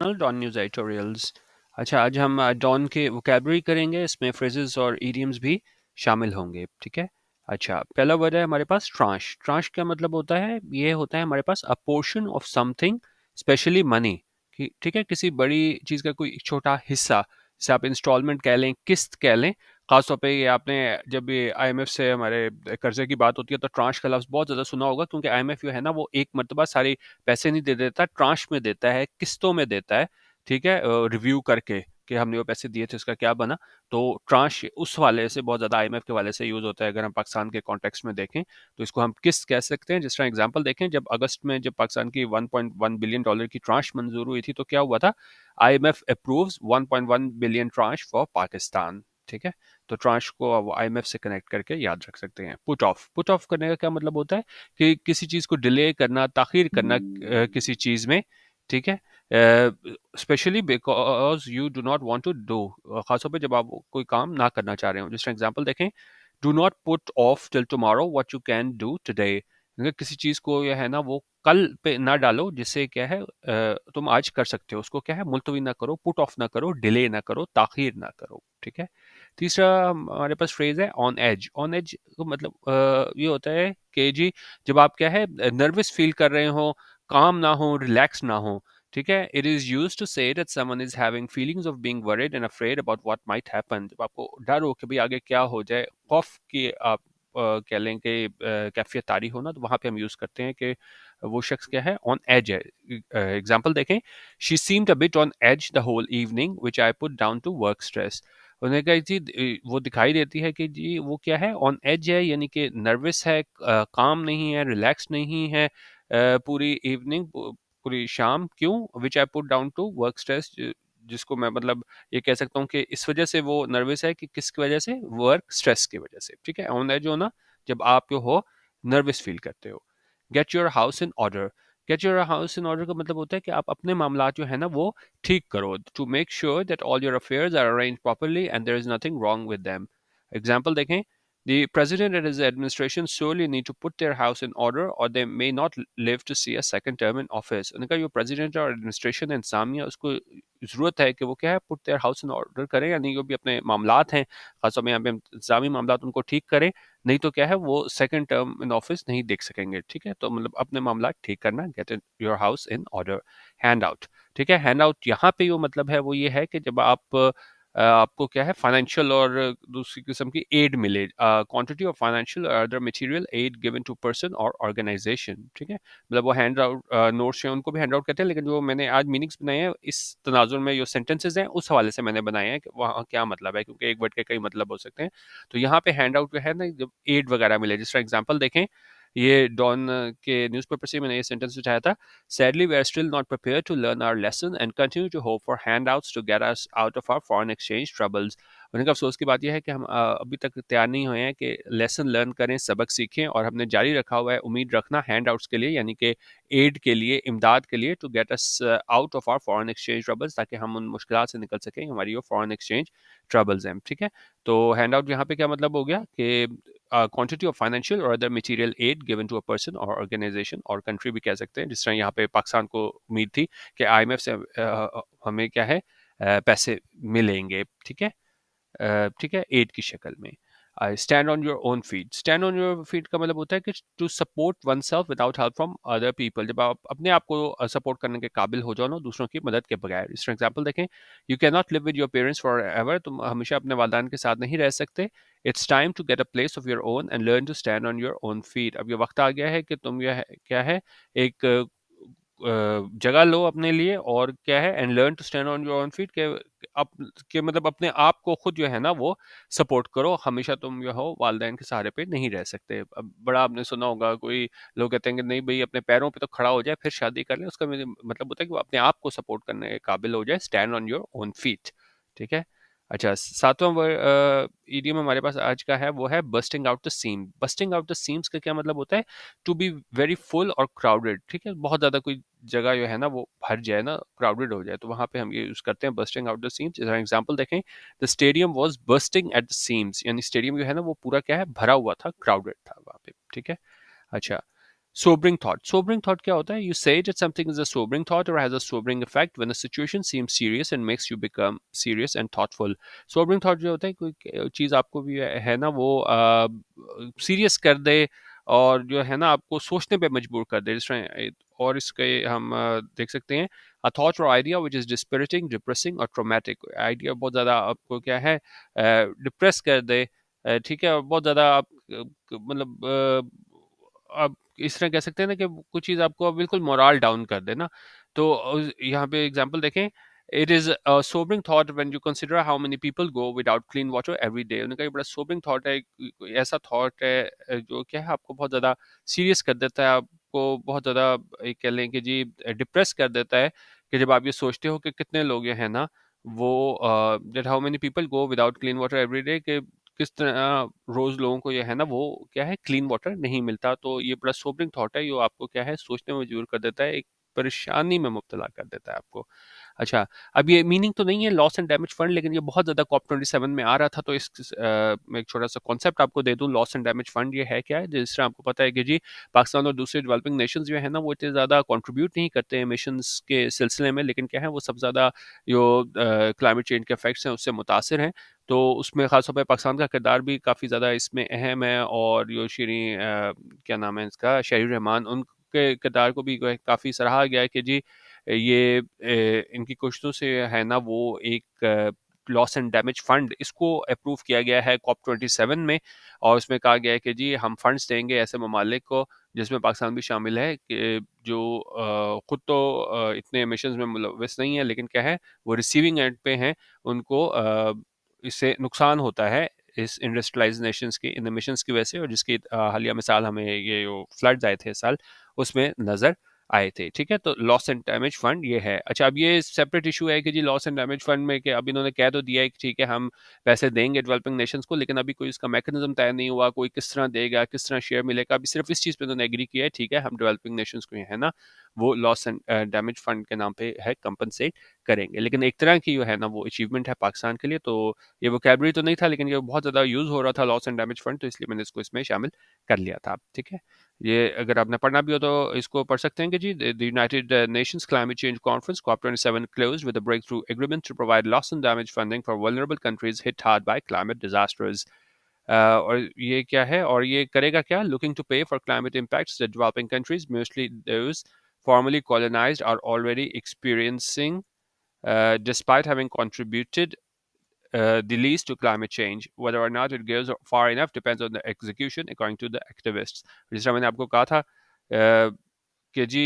Don news editorials. अच्छा, आज हम डॉन के वोकैबुलरी करेंगे, इसमें फ्रेजेस और इडियम्स भी शामिल होंगे। ठीक है। अच्छा, पहला वर्ड है हमारे पास ट्रांश। ट्रांश का मतलब होता है, ये होता है हमारे पास a portion of something, specially money. ठीक है, किसी बड़ी चीज़ का कोई एक छोटा हिस्सा, जैसे आप इंस्टॉलमेंट कह लें, किस्त कह लें। खासतौर पे ये आपने जब ये आईएमएफ से हमारे कर्जे की बात होती है तो ट्रांश का लफ्ज़ बहुत ज़्यादा सुना होगा, क्योंकि आईएमएफ जो है ना वो एक मरतबा सारी पैसे नहीं दे देता, ट्रांश में देता है, किस्तों में देता है। ठीक है, रिव्यू करके कि हमने वो पैसे दिए थे उसका क्या बना। तो ट्रांश उस वाले से बहुत ज़्यादा आईएमएफ के वाले से यूज़ होता है। अगर हम पाकिस्तान के कॉन्टेक्स्ट में देखें तो इसको हम किस्त कह सकते हैं। जिस तरह एग्जांपल देखें, जब अगस्त में जब पाकिस्तान की $1.1 बिलियन की ट्रांश मंजूर हुई थी तो क्या हुआ था, IMF approves 1.1 billion tranche for Pakistan. ठीक है, तो ट्रांश को अब आईएमएफ से कनेक्ट करके याद रख सकते हैं। पुट ऑफ करने का क्या मतलब होता है कि किसी चीज़ को डिले करना, ताखीर करना किसी चीज़ में। ठीक है, specially because you do not want to do, खासतौर पे जब आप कोई काम ना करना चाह रहे हो। जिस एग्जांपल देखें, do not put off till tomorrow what you can do today. अगर किसी चीज़ को यह है ना वो कल पे ना डालो, जिससे क्या है तुम आज कर सकते हो, उसको क्या है मुलतवी ना करो, पुट ऑफ ना करो, डिले ना करो, ताखीर ना करो। ठीक है। तीसरा हमारे पास फ्रेज है ऑन एज। ऑन एज को मतलब ये होता है कि जी, जब आप क्या है नर्वस फील कर रहे हो, काम ना हो, रिलैक्स ना हो। ठीक है, it is use to say that someone is having feelings of being worried and afraid about what might happen. जब आपको डर हो कि भाई आगे क्या हो जाए, खौफ की आप कह लें कि कैफियत तारी हो ना, तो वहां पे हम यूज करते हैं कि वो शख्स क्या है, ऑन एज है। एग्जाम्पल देखें, she seemed a bit on edge the whole evening which I put down to work stress. उन्होंने कहा जी वो दिखाई देती है कि जी वो क्या है, ऑन एज है, यानी कि नर्वस है, काम नहीं है, रिलैक्स नहीं है पूरी इवनिंग, पूरी शाम। क्यों? Which I put down to work stress, जिसको मैं मतलब ये कह सकता हूँ कि इस वजह से वो नर्वस है कि किसकी वजह से, वर्क स्ट्रेस की वजह से। ठीक है, ऑन एज होना जब आप जो हो नर्वस फील करते हो। Get your house in order. Get your house in order का मतलब होता है कि आप अपने मामला जो है ना वो ठीक करो, to make sure that all your affairs are arrange properly and there is nothing wrong with them. Example देखें, the president and his administration surely need to put their house in order or they may not live to see a second term in office। उनका जो president और administration इंतजामिया, उसको ज़रूरत है कि वो क्या है, put their house in order करें, यानी जो भी अपने मामलात हैं, खासतौर में यहाँ पे इंतजामी मामलात, उनको ठीक करें। नहीं तो क्या है, वो सेकंड टर्म इन ऑफिस नहीं देख सकेंगे। ठीक है, तो मतलब अपने मामला ठीक करना, get in your house in order. Hand out. ठीक है, हैंड आउट यहाँ पे जो मतलब है वो ये है कि जब आप आपको क्या है फाइनेंशियल और दूसरी किस्म की एड मिले, क्वांटिटी ऑफ फाइनेंशियल और other material aid given to person और ऑर्गेनाइजेशन। ठीक है, मतलब वो हैंड आउट नोट्स हैं, उनको भी हैंड आउट कहते हैं, लेकिन जो मैंने आज मीनिंग्स बनाए हैं इस तनाजुर में, जो सेंटेंसेज हैं उस हवाले से मैंने बनाए हैं कि वहाँ क्या मतलब है, क्योंकि एक वर्ड के कई मतलब हो सकते हैं। तो यहाँ पे हैंड आउट जो है ना, जब एड वगैरह मिले, जिस तरह एग्जाम्पल देखें, ये डॉन के न्यूज़पेपर से मैंने ये सेंटेंस उठाया था। Sadly, we are still not prepared to learn our lesson and continue to hope for handouts to get us out of our foreign exchange troubles। उनका अफसोस की बात यह है कि हम अभी तक तैयार नहीं हुए हैं कि लेसन लर्न करें, सबक सीखें, और हमने जारी रखा हुआ है उम्मीद रखना हैंडआउट्स के लिए, यानी कि एड के लिए, इमदाद के लिए, to get us out of our foreign exchange troubles, ताकि हम उन मुश्किल से निकल सकें, हमारी जो फॉरेन एक्सचेंज ट्रबल्स हैं। ठीक है, तो हैंडआउट यहाँ पे क्या मतलब हो गया कि क्वांटिटी ऑफ फाइनेंशियल और other material aid given to a person और ऑर्गेनाइजेशन और कंट्री भी कह सकते हैं। जिस तरह यहाँ पे पाकिस्तान को उम्मीद थी कि आईएमएफ से हमें क्या है पैसे मिलेंगे। ठीक है, ठीक है, एड की शक्ल में। Stand on your own feet. Stand on your feet का मतलब होता है कि to support one self without help from other people. जब आप अपने आप को सपोर्ट करने के काबिल हो जाओ ना, दूसरों की मदद के बगैर। इस एग्जाम्पल देखें, you can not live with your parents for ever. तुम हमेशा अपने वालदान के साथ नहीं रह सकते। It's time to get a place of your own and learn to stand on your own feet. अब ये वक्त आ गया है कि तुम यह क्या है, एक जगह लो अपने लिए, और क्या है, and learn to stand on your own feet, के अप के मतलब अपने आप को खुद जो है ना वो सपोर्ट करो। हमेशा तुम जो हो वालदैन के सहारे पे नहीं रह सकते। अब बड़ा आपने सुना होगा, कोई लोग कहते हैं कि नहीं भाई अपने पैरों पे तो खड़ा हो जाए फिर शादी कर ले। उसका मतलब होता है कि वो अपने आप को सपोर्ट करने के काबिल हो जाए, stand on your own feet. ठीक है। अच्छा, सातवां इडियम हमारे पास आज का है, वो है busting out the seam. Busting out the seams का क्या मतलब होता है, टू बी वेरी फुल और क्राउडेड। ठीक है, बहुत ज़्यादा कोई जगह जो है ना वो भर जाए ना, क्राउडेड हो जाए, तो वहाँ पे हम ये यूज़ करते हैं बस्टिंग आउट द सीम्स। जैसा एग्जांपल देखें, the stadium was busting at the seams, यानी स्टेडियम जो है ना वो पूरा क्या है, भरा हुआ था, क्राउडेड था वहाँ पे। ठीक है। अच्छा, Sobering thought क्या होता है? You say that something is a sobering thought or has a sobering effect when the situation seems serious and makes you become serious and thoughtful. Sobering thought जो होता है कोई चीज़ आपको भी है ना वो सीरियस कर दे और जो है ना आपको सोचने पे मजबूर कर दे जिस तरह और इसके हम देख सकते हैं a thought or idea which is dispiriting, depressing or traumatic. Idea बहुत ज़्यादा आपको क्या है डिप्रेस कर दे ठीक है और बहुत ज़्यादा आप मतलब आप इस तरह कह सकते हैं ना कि कुछ चीज़ आपको बिल्कुल मोरल डाउन कर दे ना तो यहाँ पे एग्जांपल देखें it is a sobering thought when you consider how many people go without clean water every day उनका ये बड़ा सोबरिंग थॉट है कोई ऐसा थॉट है जो क्या है आपको बहुत ज़्यादा सीरियस कर देता है आपको बहुत ज़्यादा एक कह लें कि जी डिप्रेस कर देता है कि जब आप ये सोचते हो कि कितने लोग ये हैं ना वो that how many people go without clean water every day कि किस तरह रोज लोगों को ये है ना वो क्या है क्लीन वाटर नहीं मिलता तो ये बड़ा सोबरिंग थॉट है जो आपको क्या है सोचने में मजबूर कर देता है एक परेशानी में मुब्तला कर देता है आपको अच्छा अब ये मीनिंग तो नहीं है लॉस एंड डैमेज फंड लेकिन ये बहुत ज़्यादा कॉप 27 में आ रहा था तो इस मैं एक छोटा सा कॉन्सेप्ट आपको दे दूं लॉस एंड डैमेज फंड ये है क्या है जिस तरह आपको पता है कि जी पाकिस्तान और दूसरे डेवलपिंग नेशंस जो है ना वो इतने ज़्यादा कंट्रीब्यूट नहीं करते हैं मिशंस के सिलसिले में लेकिन क्या है वो सब ज़्यादा जो क्लाइमेट चेंज के इफेक्ट्स हैं उससे मुतासर हैं तो उसमें ख़ासतौर पे पाकिस्तान का किरदार भी काफ़ी ज़्यादा इसमें अहम है और जो क्या नाम है इसका शहरी रहमान उनके किरदार को भी काफ़ी सराहा गया है कि जी ये इनकी कोशिशों से है ना वो एक लॉस एंड डैमेज फंड इसको अप्रूव किया गया है कॉप 27 में और उसमें कहा गया है कि जी हम फंड्स देंगे ऐसे ममालिक को जिसमें पाकिस्तान भी शामिल है कि जो खुद तो इतने एमिशंस में मुलविस नहीं है लेकिन क्या है वो रिसीविंग एंड पे हैं उनको इससे नुकसान होता है इस इंडस्ट्रियलाइज नेशंस के इन एमिशंस की वजह से और जिसकी हालिया मिसाल हमें ये जो फ्लड्स आए थे इस साल उसमें नज़र आए थे ठीक है तो लॉस एंड डैमेज फंड ये है अच्छा अब ये सेपरेट इशू है कि जी लॉस एंड डैमेज फंड में कि अब इन्होंने कह तो दिया है कि ठीक है हम पैसे देंगे डेवलपिंग नेशंस को लेकिन अभी कोई इसका मैकेनिज्म तय नहीं हुआ कोई किस तरह देगा किस तरह शेयर मिलेगा अभी सिर्फ इस चीज़ पे उन्होंने एग्री किया है ठीक है हम डेवलपिंग नेशंस को है ना वो लॉस एंड डैमेज फंड के नाम पे है कंपनसेट करेंगे लेकिन एक तरह की जो है ना वो अचीवमेंट है पाकिस्तान के लिए तो ये वोकैबुलरी तो नहीं था लेकिन ये बहुत ज़्यादा यूज़ हो रहा था लॉस एंड डैमेज फंड तो इसलिए मैंने इसको इसमें शामिल कर लिया था ठीक है ये अगर आपने पढ़ना भी हो तो इसको पढ़ सकते हैं कि जी the United Nations climate change conference COP 27 closed with a breakthrough agreement to provide loss and damage funding for vulnerable countries hit hard by climate disasters और ये क्या है और ये करेगा क्या looking to pay for climate impacts the developing countries mostly those formerly colonized are already experiencing despite having contributed the least to climate change. Whether or not it goes far enough depends on the execution, according to the activists. जिस तरह मैंने आपको कहा था कि जी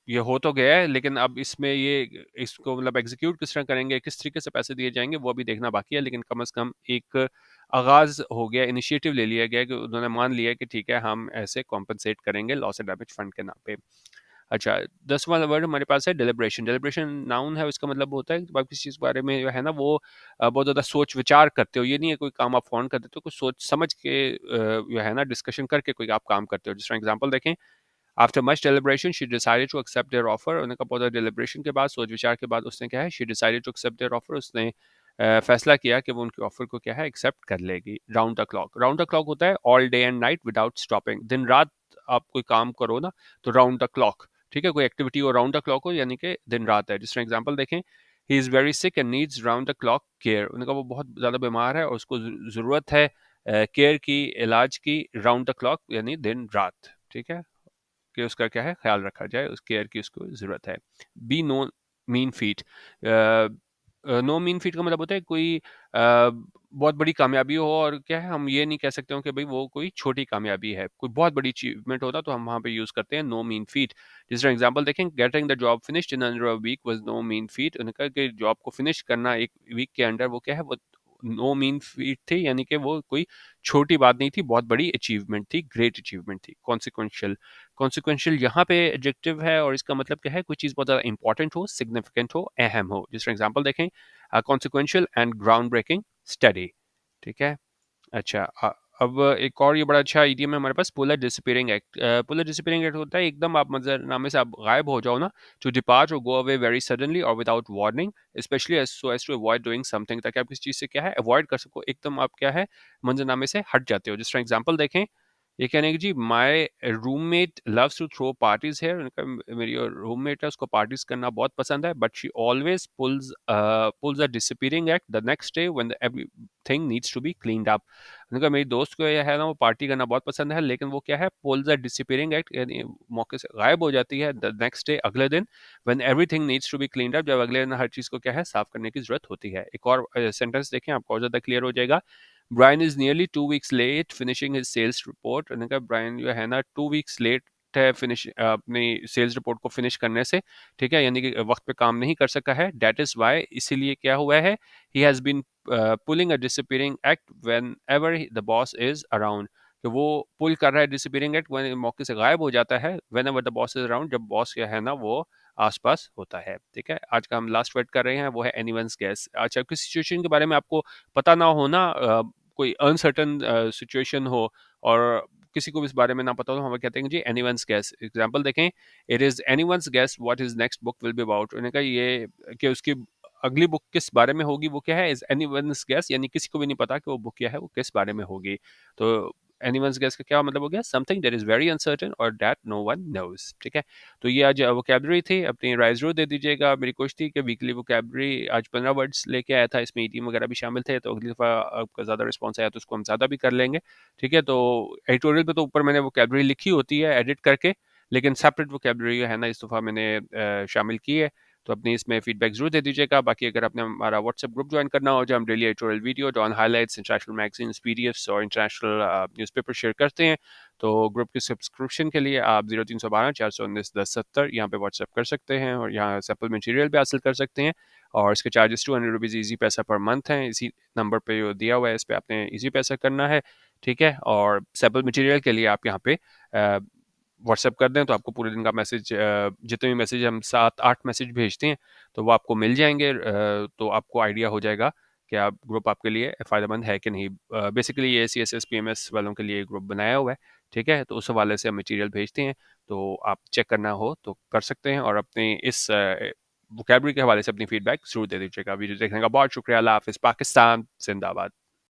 ये हो तो गया है लेकिन अब इसमें ये इसको मतलब एग्जीक्यूट किस तरह करेंगे किस तरीके से पैसे दिए जाएंगे वो अभी देखना बाकी है लेकिन कम से कम एक आगाज हो गया इनिशिएटिव ले लिया गया कि उन्होंने मान लिया कि ठीक है हम ऐसे कॉम्पनसेट करेंगे लॉस एंड डैमेज फंड के नाम पे अच्छा 10वां वर्ड हमारे पास है डेलिब्रेशन डेलिब्रेशन नाउन है उसका मतलब होता है कि आप किसी चीज़ के बारे में जो है ना वो बहुत ज़्यादा सोच विचार करते हो ये नहीं है कोई काम आप फ़ौरन कर देते हो कुछ सोच समझ के जो है ना डिस्कशन करके कोई आप काम करते हो जिस तरह एग्जांपल देखें after much deliberation she decided to accept their offer उन्होंने कहा बहुत डेलिब्रेशन के बाद सोच विचार के बाद उसने क्या है she decided to accept their offer उसने फैसला किया कि वो उनके ऑफर को क्या है एक्सेप्ट कर लेगी राउंड द क्लॉक होता है all day and night without stopping दिन रात आप कोई काम करो ना तो राउंड द क्लॉक ठीक है कोई एक्टिविटी हो राउंड द क्लॉक हो यानी कि दिन रात है जिस तरह एग्जांपल देखें he is very sick and needs round the clock care उनका वो बहुत ज़्यादा बीमार है और उसको ज़रूरत है केयर की इलाज की राउंड द क्लॉक यानी दिन रात ठीक है कि उसका क्या है ख्याल रखा जाए उस केयर की उसको ज़रूरत है be no mean feat no mean feat का मतलब होता है कोई बहुत बड़ी कामयाबी हो और क्या है हम ये नहीं कह सकते हो कि भाई वो कोई छोटी कामयाबी है कोई बहुत बड़ी अचीवमेंट होता तो हम वहाँ पे यूज़ करते हैं नो मीन फीट जिस तरह एग्जांपल देखें getting the job finished in under a week was no mean feat उन्होंने कहा कि जॉब को फिनिश करना एक वीक के अंडर वो क्या है वो नो मीन फीट थी यानी कि वो कोई छोटी बात नहीं थी बहुत बड़ी अचीवमेंट थी ग्रेट अचीवमेंट थी कॉन्सिक्वेंशियल यहाँ पे एडजेक्टिव है और इसका मतलब क्या है कोई चीज़ बहुत ज़्यादा इंपॉर्टेंट हो सिग्निफिकेंट हो अहम हो जिस तरह एग्जांपल देखें consequential and ground breaking study ठीक है अच्छा अब एक और ये बड़ा अच्छा इडियम है हमारे पास polar disappearing act polar disappearing act होता है एकदम आप मंजरनामे से आप गायब हो जाओ ना टू डिपार्ट और गो अवे वेरी सडनली और without warning specially as to avoid doing something ताकि आप किसी चीज़ से क्या है अवॉइड कर सको एकदम आप क्या है मंजरनामे से हट जाते हो जिस तरह एग्जांपल देखें ये कहने की जी my roommate loves to throw parties है, उनका मेरी रूममेट है उसको पार्टीज करना बहुत पसंद है, but she always pulls a disappearing act the next day when everything needs to be cleaned up. उनका मेरी दोस्त को यह है ना, वो पार्टी करना बहुत पसंद है, लेकिन वो क्या है, पुल्स अ डिसअपीयरिंग एक्ट, यानी मौके से गायब हो जाती है द नेक्स्ट डे, अगले दिन, when everything needs to be cleaned up, जब अगले दिन हर चीज को क्या है, साफ करने की जरूरत होती है। एक और सेंटेंस देखें, आपको और ज्यादा क्लियर हो जाएगा। Brian is nearly 2 weeks late finishing his sales report. उन्होंने कहा ब्रायन जो है ना 2 weeks लेट है फिनिश अपनी सेल्स रिपोर्ट को फिनिश करने से, ठीक है, यानी कि वक्त पे काम नहीं कर सका है। दैट इज वाई, इसीलिए क्या हुआ है, he has been pulling a disappearing act when ever the boss is around, कि वो पुल कर रहा है डिसअपीयरिंग एक्ट, मौके से गायब हो जाता है, when ever the boss is around, जब बॉस क्या है ना वो आसपास होता है। ठीक है, आज का हम लास्ट वर्ड कर रहे हैं, वो है एनीवन्स गेस। अच्छा, किसी सिचुएशन के बारे में आपको पता ना हो ना, कोई अनसर्टन सिचुएशन हो और किसी को भी इस बारे में ना पता हो, तो हम कहते हैं जी एनीवन्स गेस। एग्जांपल देखें, it is anyone's guess what his next book will be about. उन्होंने कहा ये कि उसकी अगली बुक किस बारे में होगी, वो क्या है, इज एनीवन्स गेस, यानी किसी को भी नहीं पता कि वो बुक क्या है, वो किस बारे में होगी। तो एनीवन्स गेस का क्या मतलब हो गया, something that is very uncertain और दैट नो वन नोज। ठीक है, तो ये आज वोकैबुलरी थी, अपनी राय जरूर दे दीजिएगा। मेरी कोशिश थी कि वीकली वोकैबुलरी आज 15 वर्ड्स लेके आया था, इसमें ईडीएम वगैरह भी शामिल थे, तो अगली दफ़ा आपका ज़्यादा रिस्पॉन्स आया तो उसको हम ज़्यादा भी कर लेंगे। ठीक है, तो एडिटोरियल पे तो ऊपर मैंने वोकैबुलरी लिखी होती है एडिट करके, लेकिन सेपरेट वोकैबुलरी है ना इस दफ़ा मैंने शामिल की है। तो अपनी इसमें फीडबैक जरूर दे दीजिएगा। बाकी अगर आपने हमारा व्हाट्सएप ग्रुप ज्वाइन करना हो, जहाँ हम daily editorial video, on highlights, international magazines, PDFs और इंटरनेशनल न्यूज़पेपर शेयर करते हैं, तो ग्रुप की सब्सक्रिप्शन के लिए आप 0312 419 1070 यहाँ पे व्हाट्सएप कर सकते हैं और यहाँ सैम्पल मटेरियल भी हासिल कर सकते हैं। और इसके चार्जेस 200 रुपीज़ ईजी पैसा पर मंथ हैं। इसी नंबर पे जो दिया हुआ है इस पर आपने ईजी पैसा करना है। ठीक है, और सैम्पल मटेरियल के लिए आप यहाँ पे व्हाट्सएप कर दें तो आपको पूरे दिन का मैसेज, जितने भी मैसेज हम 7-8 मैसेज भेजते हैं तो वो आपको मिल जाएंगे, तो आपको आइडिया हो जाएगा कि आप ग्रुप आपके लिए फ़ायदेमंद है कि नहीं। बेसिकली ये CSS PMS वालों के लिए ग्रुप बनाया हुआ है। ठीक है, तो उस हवाले से हम मटेरियल भेजते हैं, तो आप चेक करना हो तो कर सकते हैं और अपने इस वोकैबुलरी के हवाले से अपनी फीडबैक ज़रूर दे दीजिएगा। वीडियो देखने का बहुत शुक्रिया। अल्लाह हाफ़िज़। पाकिस्तान जिंदाबाद।